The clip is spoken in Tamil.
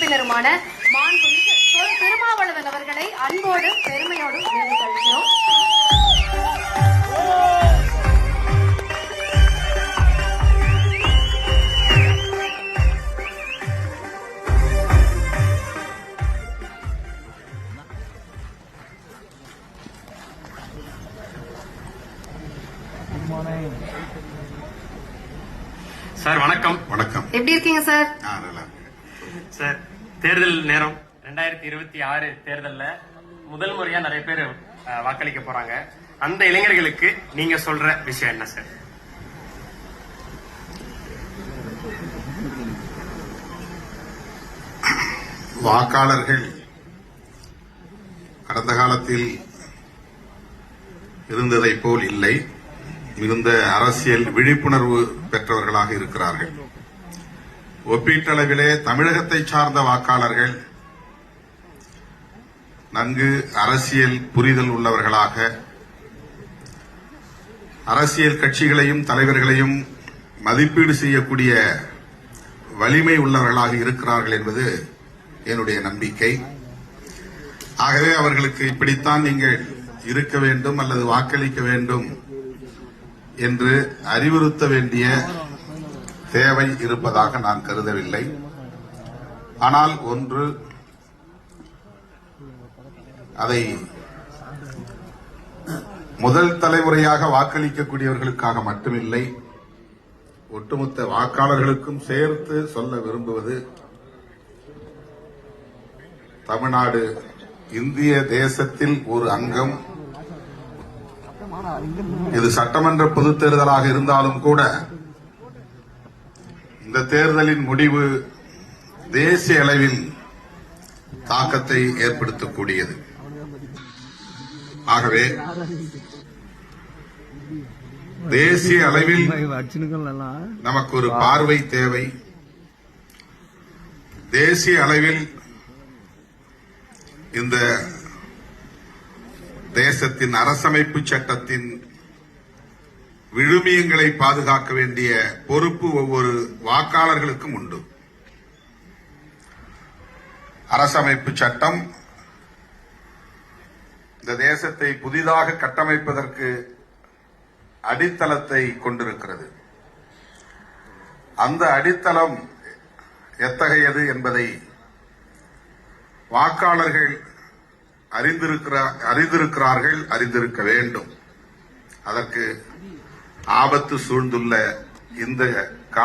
உறுப்பினருமான மாண்புமிகு திருமாவளவன் அவர்களை அன்போடும் பெருமையோடும் வேண்டிக் கொள்கிறோம். சார் வணக்கம். வணக்கம். எப்படி இருக்கீங்க சார்? சார், தேர்தல் நேரம் 2026 தேர்தல்ல முதல் முறையா நிறைய பேர் வாக்களிக்க போறாங்க. அந்த இளைஞர்களுக்கு நீங்க சொல்ற விஷயம் என்ன சார்? வாக்காளர்கள் கடந்த காலத்தில் இருந்ததை போல் இல்லை, மிகுந்த அரசியல் விழிப்புணர்வு பெற்றவர்களாக இருக்கிறார்கள். ஒப்பீட்டளவிலே தமிழகத்தை சார்ந்த வாக்காளர்கள் நன்கு அரசியல் புரிதல் உள்ளவர்களாக, அரசியல் கட்சிகளையும் தலைவர்களையும் மதிப்பீடு செய்யக்கூடிய வலிமை உள்ளவர்களாக இருக்கிறார்கள் என்பது என்னுடைய நம்பிக்கை. ஆகவே அவர்களுக்கு இப்படித்தான் நீங்கள் இருக்க வேண்டும் அல்லது வாக்களிக்க வேண்டும் என்று அறிவுறுத்த வேண்டிய தேவை இருப்பதாக நான் கருதவில்லை. ஆனால் ஒன்று, அதை முதல் தலைமுறையாக வாக்களிக்கக்கூடியவர்களுக்காக மட்டுமில்லை, ஒட்டுமொத்த வாக்காளர்களுக்கும் சேர்த்து சொல்ல விரும்புவது, தமிழ்நாடு இந்திய தேசத்தில் ஒரு அங்கம். இது சட்டமன்ற பொதுத் தேர்தலாக இருந்தாலும் கூட இந்த தேர்தலின் முடிவு தேசிய அளவில் தாக்கத்தை ஏற்படுத்தக்கூடியது. ஆகவே தேசிய அளவில் நமக்கு ஒரு பார்வை தேவை. தேசிய அளவில் இந்த தேசத்தின் அரசமைப்பு சட்டத்தின் விழுமியங்களை பாதுகாக்க வேண்டிய பொறுப்பு ஒவ்வொரு வாக்காளர்களுக்கும் உண்டு. அரசமைப்பு சட்டம் இந்த தேசத்தை புதிதாக கட்டமைப்பதற்கு அடித்தளத்தை கொண்டிருக்கிறது. அந்த அடித்தளம் எத்தகையது என்பதை வாக்காளர்கள் அறிந்திருக்கிறார்கள், அறிந்திருக்க வேண்டும். அதற்கு ஆபத்து சூழ்ந்துள்ள இந்த கால